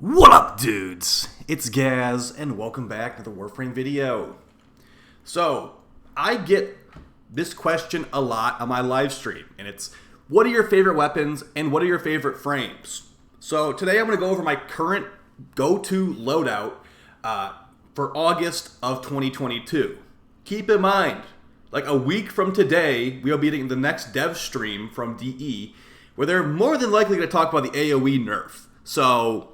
What up, dudes? It's Gaz, and welcome back to the Warframe video. So, I get this question a lot on my live stream, and it's, what are your favorite weapons, and what are your favorite frames? So, today I'm going to go over my current go-to loadout for August of 2022. Keep in mind, like a week from today, we'll be getting the next dev stream from DE, where they're more than likely going to talk about the AOE nerf. So,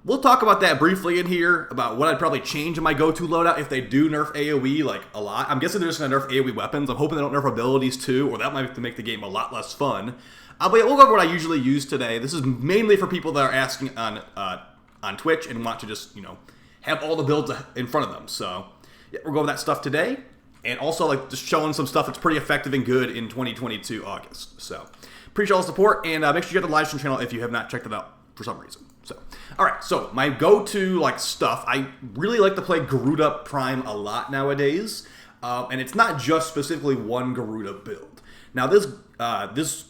we'll talk about that briefly in here, about what I'd probably change in my go-to loadout if they do nerf AoE, like, a lot. I'm guessing they're just going to nerf AoE weapons. I'm hoping they don't nerf abilities, too, or that might make the game a lot less fun. But yeah, we'll go over what I usually use today. This is mainly for people that are asking on Twitch and want to just, have all the builds in front of them. So, yeah, we'll go over that stuff today. And also, like, just showing some stuff that's pretty effective and good in 2022 August. So, appreciate all the support, and make sure you get the live stream channel if you have not checked it out for some reason. So, alright, so my go-to, stuff, I really like to play Garuda Prime a lot nowadays, and it's not just specifically one Garuda build. Now, this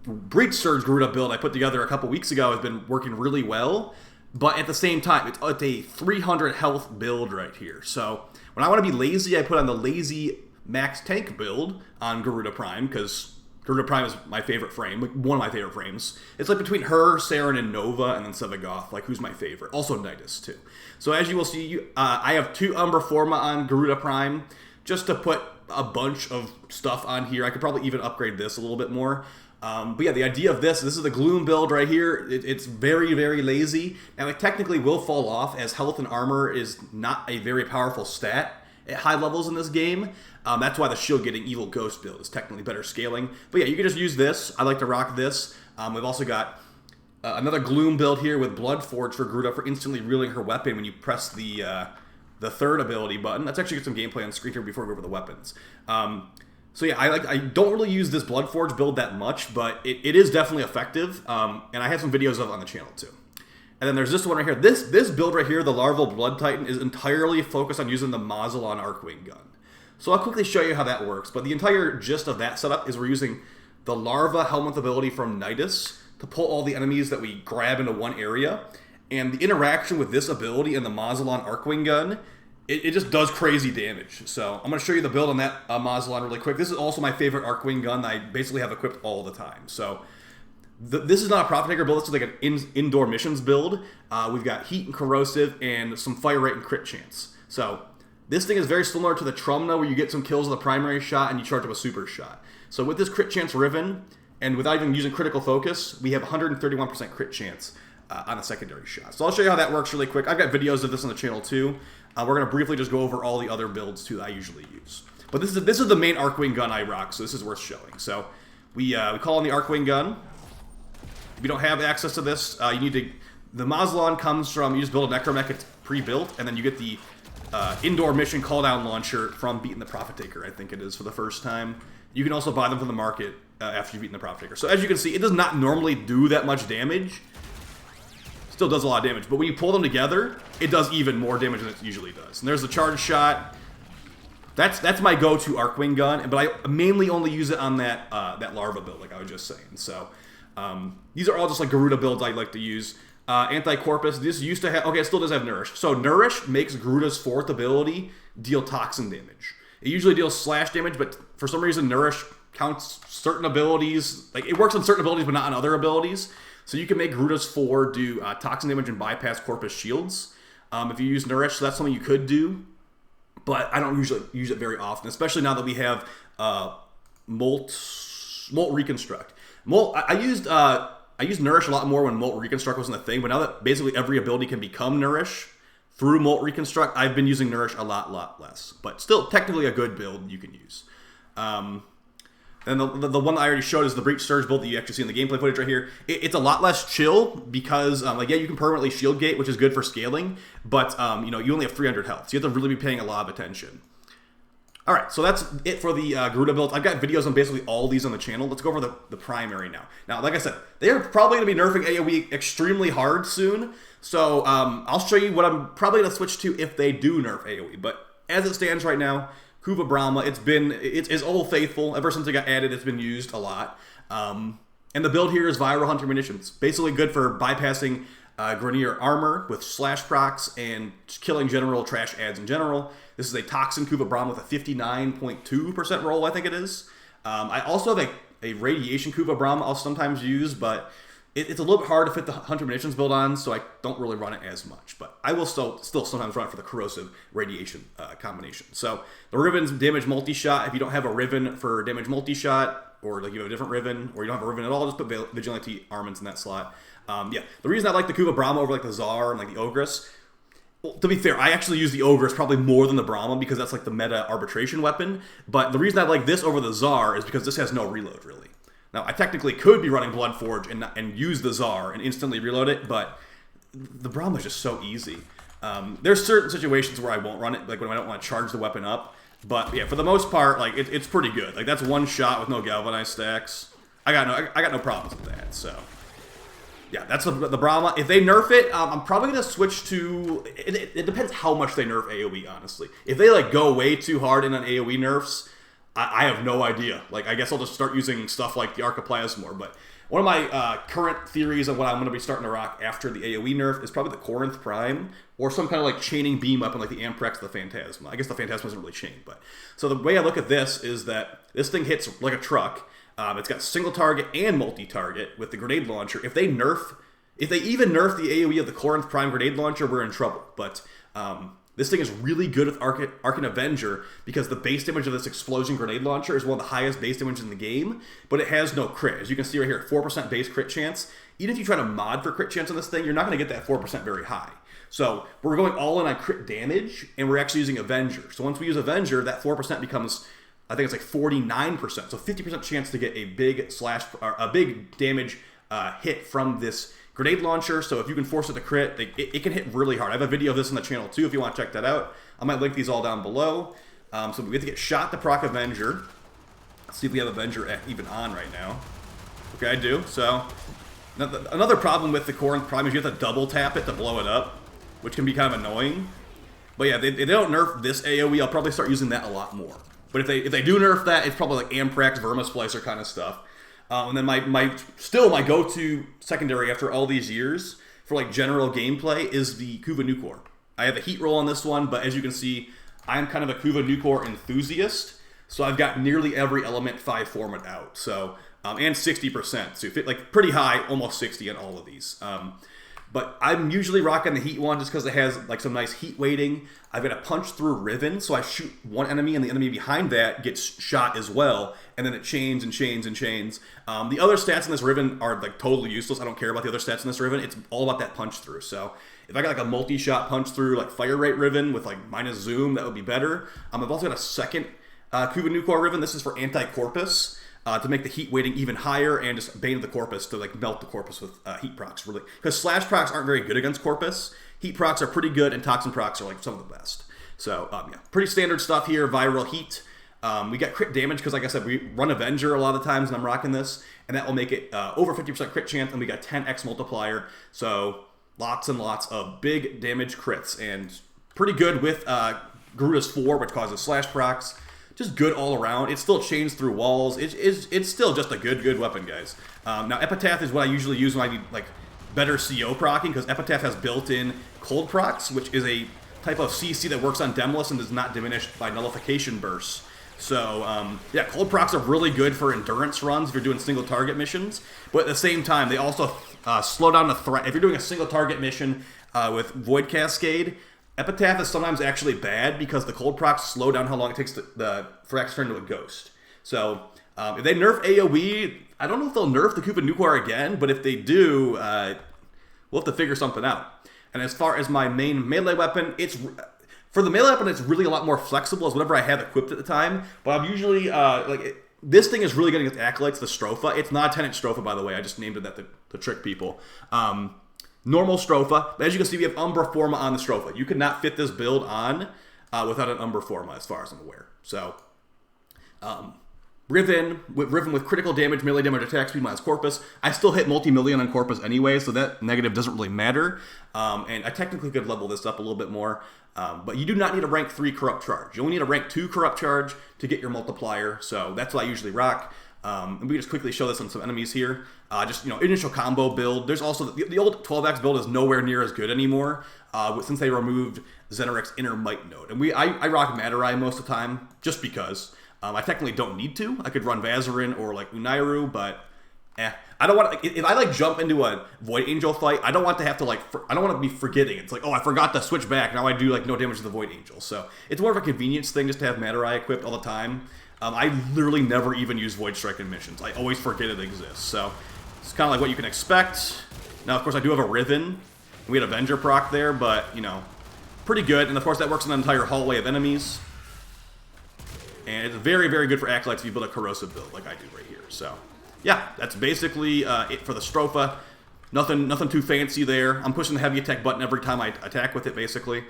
Breach Surge Garuda build I put together a couple weeks ago has been working really well, but at the same time, it's a 300 health build right here. So, when I want to be lazy, I put on the lazy max tank build on Garuda Prime, because Garuda Prime is my favorite frame, one of my favorite frames. It's like between her, Saren, and Nova, and then Sevagoth, who's my favorite. Also Nidus, too. So as you will see, I have 2 Umbra Forma on Garuda Prime, just to put a bunch of stuff on here. I could probably even upgrade this a little bit more. But yeah, the idea of this is the Gloom build right here. It's very, very lazy. Now, it technically will fall off, as health and armor is not a very powerful stat at high levels in this game. That's why the Shield Getting Evil Ghost build is technically better scaling. But yeah, you can just use this. I like to rock this. We've also got another Gloom build here with Bloodforge for Garuda for instantly reeling her weapon when you press the third ability button. Let's actually get some gameplay on the screen here before we go over the weapons. So yeah, I don't really use this Bloodforge build that much, but it is definitely effective. And I have some videos of it on the channel too. And then there's this one right here. This build right here, the Larval Blood Titan, is entirely focused on using the Mausolon Arcwing gun. So I'll quickly show you how that works. But the entire gist of that setup is we're using the Larva Helmet ability from Nidus to pull all the enemies that we grab into one area. And the interaction with this ability and the Mausolon Arcwing gun, it just does crazy damage. So I'm going to show you the build on that Mausolon really quick. This is also my favorite Arcwing gun that I basically have equipped all the time. So this is not a Profit Taker build. This is like an indoor missions build. We've got Heat and Corrosive and some Fire Rate and Crit Chance. So this thing is very similar to the Trumna, where you get some kills with a primary shot and you charge up a super shot. So with this Crit Chance Riven, and without even using Critical Focus, we have 131% crit chance on a secondary shot. So I'll show you how that works really quick. I've got videos of this on the channel too. We're going to briefly just go over all the other builds too that I usually use. But this is the main Arcwing gun I rock, so this is worth showing. So we call on the Arcwing gun. If you don't have access to this, you need to... The Mausolon comes from... You just build a Necromech, it's pre-built, and then you get the indoor mission call-down launcher from beating the Profit Taker, I think it is, for the first time. You can also buy them from the market after you've beaten the Profit Taker. So as you can see, it does not normally do that much damage. Still does a lot of damage, but when you pull them together, it does even more damage than it usually does. And there's the charge shot. That's my go-to Arcwing gun, but I mainly only use it on that Larva build, like I was just saying. So these are all just like Garuda builds I like to use. Anti-Corpus, this used to have... Okay, it still does have Nourish. So Nourish makes Garuda's 4th ability deal toxin damage. It usually deals slash damage, but for some reason Nourish counts certain abilities. Like, it works on certain abilities, but not on other abilities. So you can make Garuda's 4 do toxin damage and bypass Corpus shields if you use Nourish. So that's something you could do, but I don't usually use it very often, especially now that we have Molt Reconstruct. I used Nourish a lot more when Molt Reconstruct wasn't a thing, but now that basically every ability can become Nourish through Molt Reconstruct, I've been using Nourish a lot less. But still, technically a good build you can use. And the one that I already showed is the Breach Surge build that you actually see in the gameplay footage right here. It's a lot less chill because, yeah, you can permanently shield gate, which is good for scaling, but, you only have 300 health, so you have to really be paying a lot of attention. Alright, so that's it for the Garuda build. I've got videos on basically all these on the channel. Let's go over the primary now. Now, like I said, they are probably going to be nerfing AoE extremely hard soon, so I'll show you what I'm probably going to switch to if they do nerf AoE. But as it stands right now, Kuva Bramma, it's Old Faithful. Ever since it got added, it's been used a lot. And the build here is Viral Hunter Munitions. Basically good for bypassing Grenier armor with slash procs and killing general trash ads in general. This is a Toxin Kuva Bramma with a 59.2% roll, I think it is. I also have a Radiation Kuva Bramma I'll sometimes use, but it's a little bit hard to fit the Hunter Munitions build on, so I don't really run it as much. But I will still sometimes run it for the Corrosive Radiation combination. So the Riven's damage multi-shot. If you don't have a Riven for damage multi-shot, or like you have a different Riven, or you don't have a Riven at all, just put Vigilante Armaments in that slot. Yeah, the reason I like the Kuva Bramma over like the Tsar and like the Ogress, well, to be fair, I actually use the Ogress probably more than the Bramma because that's like the meta arbitration weapon. But the reason I like this over the Tsar is because this has no reload, really. Now, I technically could be running Bloodforge and use the Tsar and instantly reload it, but the Bramma is just so easy. There's certain situations where I won't run it, like when I don't want to charge the weapon up. But yeah, for the most part, like it's pretty good. Like that's one shot with no galvanized stacks. I got no problems with that. So yeah, that's the Bramma. If they nerf it, I'm probably gonna switch to. It depends how much they nerf AOE. Honestly, if they like go way too hard in on AOE nerfs, I have no idea. Like, I guess I'll just start using stuff like the Archiplasm more. But one of my current theories of what I'm going to be starting to rock after the AoE nerf is probably the Corinth Prime or some kind of like chaining beam up in like the Amprex, the Phantasma. I guess the Phantasma isn't really chained, but so the way I look at this is that this thing hits like a truck. It's got single target and multi-target with the grenade launcher. If they even nerf the AoE of the Corinth Prime grenade launcher, we're in trouble. But this thing is really good with Arcane Avenger because the base damage of this explosion grenade launcher is one of the highest base damage in the game, but it has no crit. As you can see right here, 4% base crit chance. Even if you try to mod for crit chance on this thing, you're not going to get that 4% very high. So we're going all in on crit damage, and we're actually using Avenger. So once we use Avenger, that 4% becomes, I think it's like 49%. So 50% chance to get a big damage hit from this grenade launcher. So if you can force it to crit, it can hit really hard. I have a video of this on the channel too if you want to check that out. I might link these all down below. So we have to get shot to proc Avenger. Let's see if we have Avenger even on right now. Okay, I do. So another problem with the Corinth Prime is you have to double tap it to blow it up, which can be kind of annoying. But yeah, if they don't nerf this AoE, I'll probably start using that a lot more. But if they do nerf that, it's probably like Amprex, Vermisplicer kind of stuff. And then my go-to secondary after all these years for like general gameplay is the Kuva Nukor. I have a heat roll on this one, but as you can see, I'm kind of a Kuva Nukor enthusiast. So I've got nearly every element 5 format out. So and 60%, so fit like pretty high, almost 60 on all of these. But I'm usually rocking the heat one just because it has like some nice heat weighting. I've got a punch through Riven, so I shoot one enemy and the enemy behind that gets shot as well, and then it chains and chains and chains. The other stats in this Riven are like totally useless. I don't care about the other stats in this Riven. It's all about that punch through. So if I got like a multi-shot punch through like fire rate Riven with like minus zoom, that would be better. I've also got a second Kuva Nukor Riven. This is for anti-corpus. To make the heat weighting even higher and just Bane of the Corpus to like melt the Corpus with heat procs, really. Because slash procs aren't very good against Corpus. Heat procs are pretty good, and toxin procs are like some of the best. So yeah, pretty standard stuff here. Viral heat. We got crit damage because, like I said, we run Avenger a lot of times, and I'm rocking this, and that will make it over 50% crit chance, and we got 10x multiplier. So lots and lots of big damage crits, and pretty good with Garuda's 4, which causes slash procs. Just good all around. It still chains through walls. It's still just a good weapon, guys. Now, Epitaph is what I usually use when I need like better CO procking, because Epitaph has built-in cold procs, which is a type of CC that works on Demolus and is not diminished by nullification bursts. So, yeah, cold procs are really good for endurance runs if you're doing single target missions. But at the same time, they also slow down the threat. If you're doing a single target mission with Void Cascade, Epitaph is sometimes actually bad because the cold procs slow down how long it takes the Thrax to turn into a ghost. So if they nerf AoE, I don't know if they'll nerf the Kuva Nukor again, but if they do, we'll have to figure something out. And as far as my main melee weapon, for the melee weapon, it's really a lot more flexible as whatever I have equipped at the time. But I'm usually, this thing is really getting its accolades, the Stropha. It's not a 10-inch Stropha, by the way. I just named it that to trick people. Normal Stropha, but as you can see, we have Umbra Forma on the Stropha. You could not fit this build on without an Umbra Forma, as far as I'm aware. So, Riven with critical damage, melee damage, attack speed minus Corpus. I still hit multi-million on Corpus anyway, so that negative doesn't really matter. And I technically could level this up a little bit more. But you do not need a rank 3 Corrupt Charge. You only need a rank 2 Corrupt Charge to get your multiplier, so that's what I usually rock. And we can just quickly show this on some enemies here. Initial combo build. There's also the old 12x build is nowhere near as good anymore since they removed Zenoric's Inner Might node. And I rock Madurai most of the time just because. I technically don't need to. I could run Vazarin or like Unairu, but I don't want to, if I like jump into a Void Angel fight, I don't want to have to I don't want to be forgetting. It's like, oh, I forgot to switch back. Now I do like no damage to the Void Angel. So it's more of a convenience thing just to have Madurai equipped all the time. I literally never even use Void Strike in missions. I always forget it exists. So it's kind of like what you can expect. Now, of course, I do have a Riven. We had Avenger proc there, but, pretty good. And of course, that works in an entire hallway of enemies. And it's very, very good for Acolytes if you build a Corrosive build like I do right here. So, yeah, that's basically it for the Stropha. Nothing too fancy there. I'm pushing the heavy attack button every time I attack with it, basically.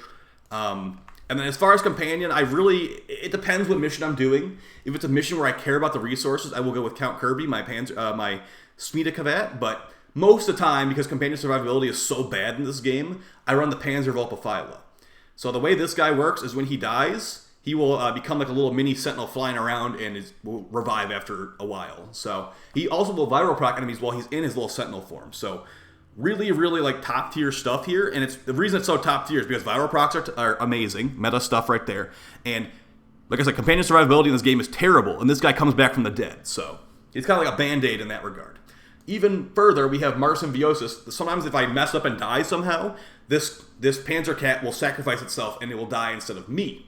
And then as far as Companion, it depends what mission I'm doing. If it's a mission where I care about the resources, I will go with Count Kirby, my Smita Kavat. But most of the time, because Companion survivability is so bad in this game, I run the Panzer Volpaphyla. So the way this guy works is when he dies, he will become like a little mini sentinel flying around and will revive after a while. So he also will viral proc enemies while he's in his little sentinel form. So really, really like top tier stuff here. And the reason it's so top tier is because viral procs are amazing. Meta stuff right there. And like I said, companion survivability in this game is terrible. And this guy comes back from the dead. So it's kind of like a band-aid in that regard. Even further, we have Mars Symbiosis. Sometimes if I mess up and die somehow, this Panzer Cat will sacrifice itself and it will die instead of me.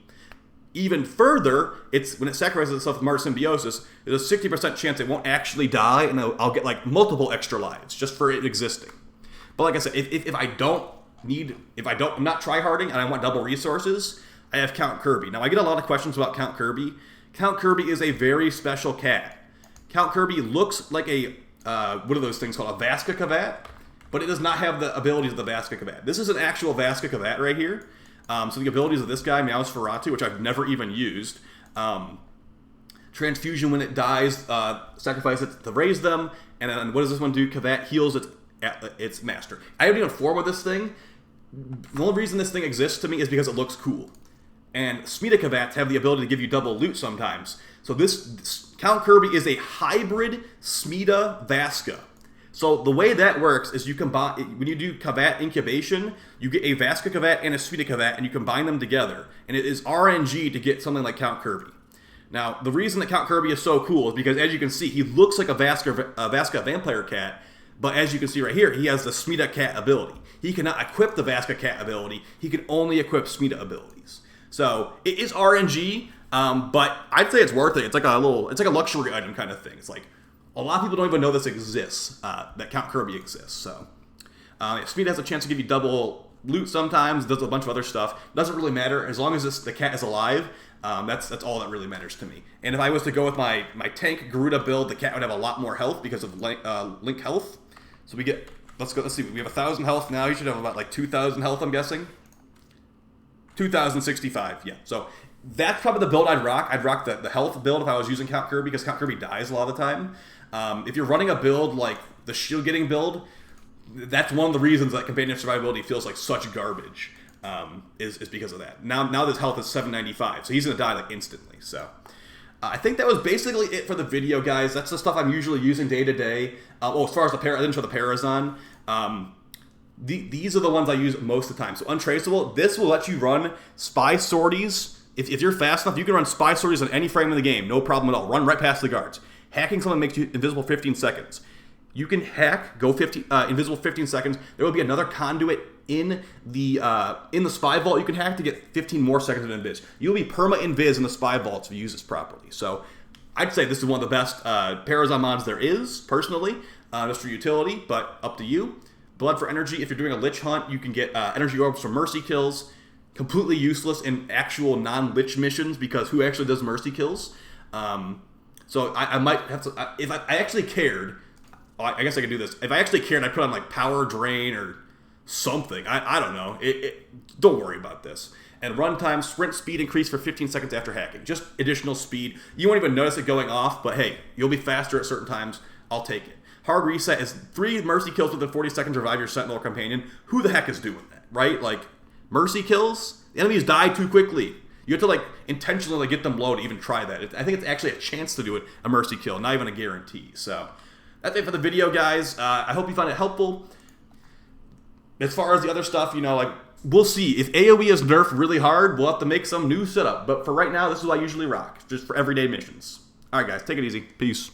Even further, when it sacrifices itself with Mars Symbiosis, there's a 60% chance it won't actually die, and I'll get like multiple extra lives just for it existing. But like I said, if I'm not tryharding and I want double resources, I have Count Kirby. Now I get a lot of questions about Count Kirby. Count Kirby is a very special cat. Count Kirby looks like a what are those things called? A Vaska Kavat, but it does not have the abilities of the Vaska Kavat. This is an actual Vaska Kavat right here. So the abilities of this guy, Meowsferatu, which I've never even used. Transfusion when it dies, sacrifice it to raise them. And then what does this one do? Kavat heals its master. I haven't even formed with this thing. The only reason this thing exists to me is because it looks cool. And Smita Kavats have the ability to give you double loot sometimes. So this Count Kirby is a hybrid Smita Vaska. So the way that works is you combine, when you do Kavat incubation, you get a Vaska Kavat and a Smita Kavat, and you combine them together. And it is RNG to get something like Count Kirby. Now, the reason that Count Kirby is so cool is because, as you can see, he looks like a Vaska Vampire Cat, but as you can see right here, he has the Smita Cat ability. He cannot equip the Vaska Cat ability. He can only equip Smita abilities. So it is RNG, but I'd say it's worth it. It's like a luxury item kind of thing. It's like, a lot of people don't even know this exists, that Count Kirby exists. So, Smita has a chance to give you double loot sometimes, does a bunch of other stuff. Doesn't really matter. As long as the cat is alive, that's all that really matters to me. And if I was to go with my tank Garuda build, the cat would have a lot more health because of Link health. So we get, let's see, we have 1,000 health now. You should have about like 2,000 health, I'm guessing. 2,065, yeah. So that's probably the build I'd rock. I'd rock the health build if I was using Count Kirby, because Count Kirby dies a lot of the time. If you're running a build like the shield getting build, that's one of the reasons that companion survivability feels like such garbage, is because of that. Now this health is 795, so he's going to die like instantly. So I think that was basically it for the video, guys. That's the stuff I'm usually using day to day. As far as I didn't show the Parazon. These are the ones I use most of the time. So Untraceable, this will let you run spy sorties. If you're fast enough, you can run spy sorties on any frame of the game. No problem at all. Run right past the guards. Hacking someone makes you invisible 15 seconds. You can hack, go invisible 15 seconds. There will be another conduit in the spy vault you can hack to get 15 more seconds of invis. You'll be perma-invis in the spy vaults if you use this properly. So I'd say this is one of the best Parazon mods there is, personally, just for utility, but up to you. Blood for energy. If you're doing a Lich hunt, you can get energy orbs for mercy kills. Completely useless in actual non-Lich missions, because who actually does mercy kills? So I might have to, if I actually cared, I guess I could do this. If I actually cared, I'd put on like power drain or something. I don't know. Don't worry about this. And runtime, sprint speed increase for 15 seconds after hacking. Just additional speed. You won't even notice it going off, but hey, you'll be faster at certain times. I'll take it. Hard reset is 3 mercy kills within 40 seconds to revive your sentinel or companion. Who the heck is doing that, right? Like, mercy kills? The enemies die too quickly. You have to, like, intentionally get them low to even try that. I think it's actually a chance to do it, a mercy kill, not even a guarantee. So, that's it for the video, guys. I hope you found it helpful. As far as the other stuff, you know, like, we'll see. If AOE is nerfed really hard, we'll have to make some new setup. But for right now, this is what I usually rock, just for everyday missions. All right, guys, take it easy. Peace.